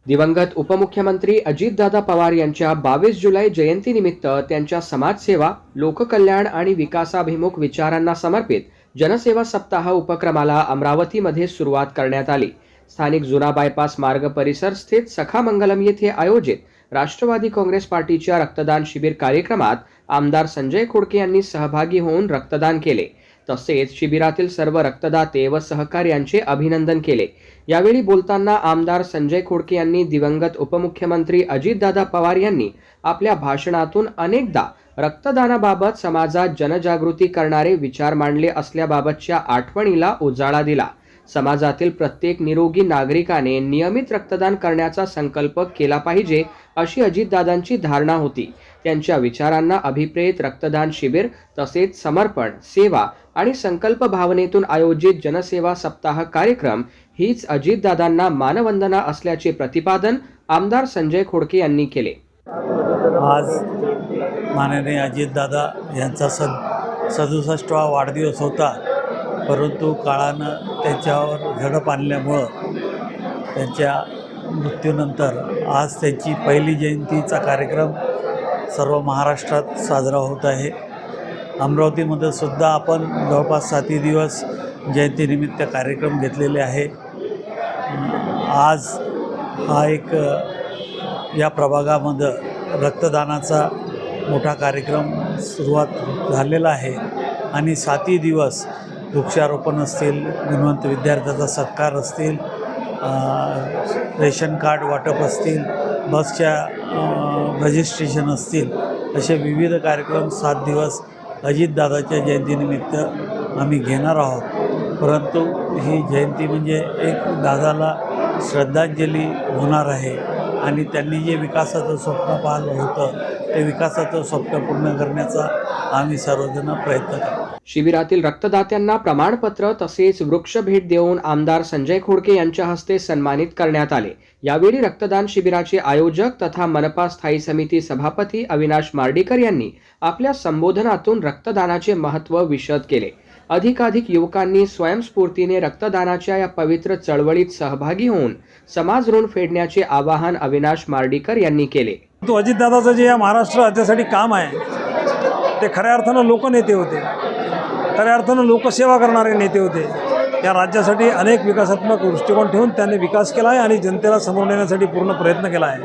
दिवंगत उपमुख्यमंत्री अजितदादा पवार यांच्या 22 जुलै जयंतीनिमित्त त्यांच्या समाजसेवा, लोककल्याण आणि विकासाभिमुख विचारांना समर्पित जनसेवा सप्ताह उपक्रमाला अमरावतीमध्ये सुरुवात करण्यात आली. स्थानिक जुना बायपास मार्ग परिसर स्थित सखा मंगलम येथे आयोजित राष्ट्रवादी काँग्रेस पार्टीच्या रक्तदान शिबिर कार्यक्रमात आमदार संजय खोडके यांनी सहभागी होऊन रक्तदान केले. तसेच शिबिरातील सर्व रक्तदाते व सहकार्यांचे अभिनंदन केले. यावेळी बोलताना आमदार संजय खोडके यांनी दिवंगत उपमुख्यमंत्री अजितदादा पवार यांनी आपल्या भाषणातून अनेकदा रक्तदानाबाबत समाजात जनजागृती करणारे विचार मांडले असल्याबाबतच्या आठवणीला उजाळा दिला. समाजातील प्रत्येक निरोगी नागरिकाने नियमित रक्तदान करण्याचा संकल्प केला पाहिजे अशी अजितदादांची धारणा होती. त्यांच्या विचारांना अभिप्रेत रक्तदान शिबिर तसेच समर्पण, सेवा आणि संकल्प भावनेतून आयोजित जनसेवा सप्ताह कार्यक्रम हीच अजितदादांना मानवंदना असल्याचे प्रतिपादन आमदार संजय खोडके यांनी केले. आज माननीय अजितदादा यांचा 67वा वाढदिवस होता, परंतु काळानं त्यांच्यावर झडप आणल्यामुळं त्यांच्या मृत्यूनंतर आज त्यांची पहिली जयंतीचा कार्यक्रम सर्व महाराष्ट्रात साजरा होत आहे. अमरावतीमध्ये सुद्धा आपण जवळपास 7 दिवस जयंतीनिमित्त कार्यक्रम घेतलेले आहे. आज हा एक या प्रभागामध्ये रक्तदानाचा मोठा कार्यक्रम सुरुवात झालेला आहे आणि 7 दिवस वृक्षारोपण असतील, गुणवंत विद्यार्थ्याचा सत्कार असतील, रेशन कार्ड वाटप असतील, बसच्या रजिस्ट्रेशन असतील, असे विविध कार्यक्रम 7 दिवस अजितदादाच्या जयंतीनिमित्त आम्ही घेणार आहोत. परंतु ही जयंती म्हणजे एक दादाला श्रद्धांजली होणार आहे आणि त्यांनी जे विकासाचं स्वप्न पाहिलं होतं ते विकासाचं स्वप्न पूर्ण करण्याचा आम्ही सर्वजण प्रयत्न करतो. शिबिरातील रक्तदात्यांना प्रमाणपत्र तसेच वृक्ष भेट देऊन आमदार संजय खोडके यांच्या हस्ते सन्मानित करण्यात आले. यावेळी रक्तदान शिबिराचे आयोजक तथा मनपा स्थायी समिती सभापती अविनाश मार्डीकर यांनी आपल्या संबोधनातून रक्तदानाचे महत्त्व विशद केले. अधिकाधिक युवकांनी स्वयंस्फूर्तीने रक्तदानाच्या या पवित्र चळवळीत सहभागी होऊन समाज ऋण फेडण्याचे आवाहन अविनाश मार्डीकर यांनी केले. तो अजितदादाचं जे या महाराष्ट्र राज्यासाठी काम आहे ते खऱ्या अर्थानं लोकनेते होते, खऱ्या अर्थानं लोकसेवा करणारे नेते होते. या राज्यासाठी अनेक विकासात्मक दृष्टिकोन ठेवून त्यांनी विकास केला आहे आणि जनतेला समोर नेण्यासाठी पूर्ण प्रयत्न केला आहे.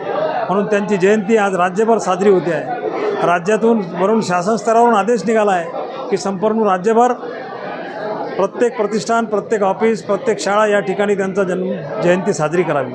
म्हणून त्यांची जयंती आज राज्यभर साजरी होते आहे. राज्यातून वरून शासन स्तरावरून आदेश निघाला आहे की संपूर्ण राज्यभर प्रत्येक प्रतिष्ठान, प्रत्येक ऑफिस, प्रत्येक शाळा या ठिकाणी त्यांचा जयंती साजरी करावी.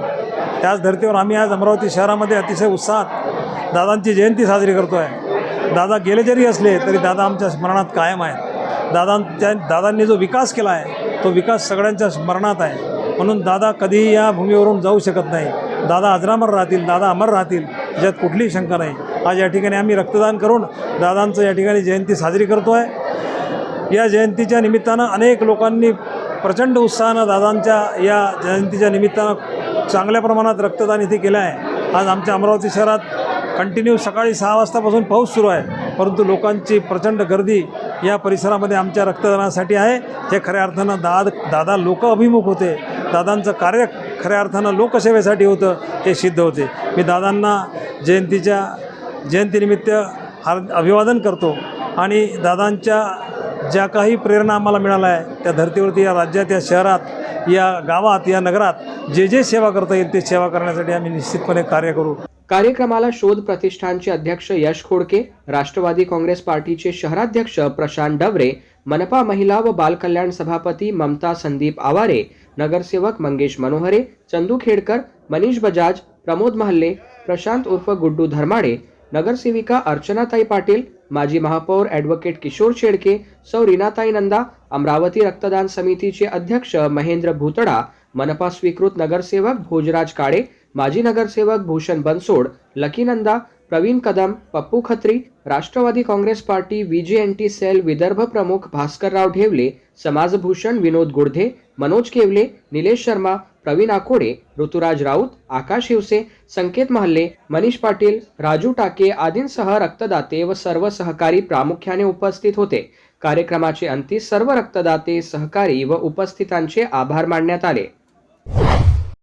त्याच धर्तीवर आम्ही आज अमरावती शहरामध्ये अतिशय उत्साहात दादांची जयंती साजरी करतो आहे. दादा गेले जरी असले तरी दादा आमच्या स्मरणात कायम आहेत. दादांनी जो विकास केला आहे तो विकास सगळ्यांच्या स्मरणात आहे. म्हणून दादा कधीही या भूमीवरून जाऊ शकत नाही. दादा अजरामर राहतील, दादा अमर राहतील, याच्यात कुठलीही शंका नाही. आज या ठिकाणी आम्ही रक्तदान करून दादांचं या ठिकाणी जयंती साजरी करतो आहे. या जयंतीच्या निमित्तानं अनेक लोकांनी प्रचंड उत्साहानं दादांच्या या जयंतीच्या निमित्तानं चांगल्या प्रमाणात रक्तदान इथे केलं आहे. आज आमच्या अमरावती शहरात कंटिन्यू सकाळी 6 वाजतापासून पाऊस सुरू आहे, परंतु लोकांची प्रचंड गर्दी या परिसरामध्ये आमच्या रक्तदानासाठी आहे. हे खऱ्या अर्थानं दादा लोक अभिमुख होते. दादांचं कार्य खऱ्या अर्थानं लोकसेवेसाठी होतं, ते सिद्ध होते. मी दादांना जयंतीनिमित्त अभिवादन करतो आणि दादांच्या ज्या काही प्रेरणा आम्हाला मिळाल्या आहे त्या धर्तीवरती, या राज्यात, या शहरात, या गावात, या नगरात जे सेवा करता येईल ते सेवा करण्यासाठी आम्ही निश्चितपणे कार्य करू. कार्यक्रमाला शोध प्रतिष्ठानचे अध्यक्ष यश खोडके, राष्ट्रवादी काँग्रेस पार्टीचे शहराध्यक्ष प्रशांत डवरे, मनपा महिला व बालकल्याण सभापती ममता संदीप आवारे, नगरसेवक मंगेश मनोहरे, चंदू खेडकर, मनीष बजाज, प्रमोद महल्ले, प्रशांत उर्फ गुड्डू धर्माडे, नगरसेविका अर्चनाताई पाटील, माजी महापौर ॲडव्होकेट किशोर शेडके, सौ रीनाताई नंदा, अमरावती रक्तदान समितीचे अध्यक्ष महेंद्र भूतडा, मनपा स्वीकृत नगरसेवक भोजराज काळे, माजी नगरसेवक Bhushan Bansod, Lucky Nanda, Pravin Kadam, Pappu Khatri, Rashtrawadi Congress party VJNT cell Vidarbha प्रमुख भास्करराव ढेवले, समाजभूषण विनोद गुडधे, मनोज केवले, निलेश शर्मा, प्रवीण आकोडे, ऋतुराज राऊत, आकाश हिवसे, संकेत महल्ले, मनीष पाटील, राजू टाके आदींसह रक्तदाते व सर्व सहकारी प्रामुख्याने उपस्थित होते. कार्यक्रमाचे अंती सर्व रक्तदाते, सहकारी व उपस्थितांचे आभार मानण्यात आले.